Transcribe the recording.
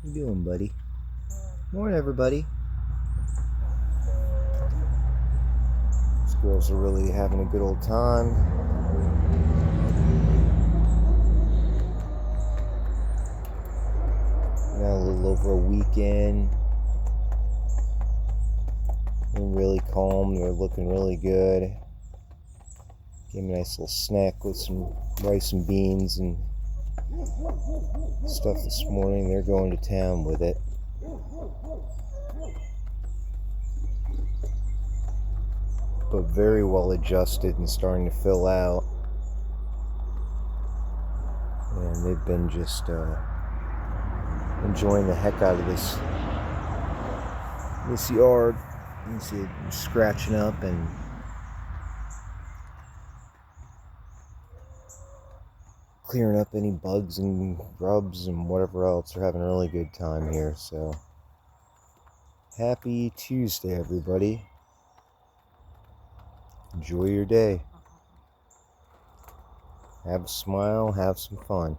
you doing, buddy? Morning, everybody. These girls are really having a good old time. Now a little over a weekend. They're really calm. They're looking really good. Gave me a nice little snack with some rice and beans and stuff this morning. They're going to town with it. But very well adjusted and starting to fill out. And they've been just enjoying the heck out of this yard. You can see it scratching up and clearing up any bugs and grubs and whatever else. They're having a really good time here. So happy Tuesday, everybody. Enjoy your day. Have a smile, have some fun.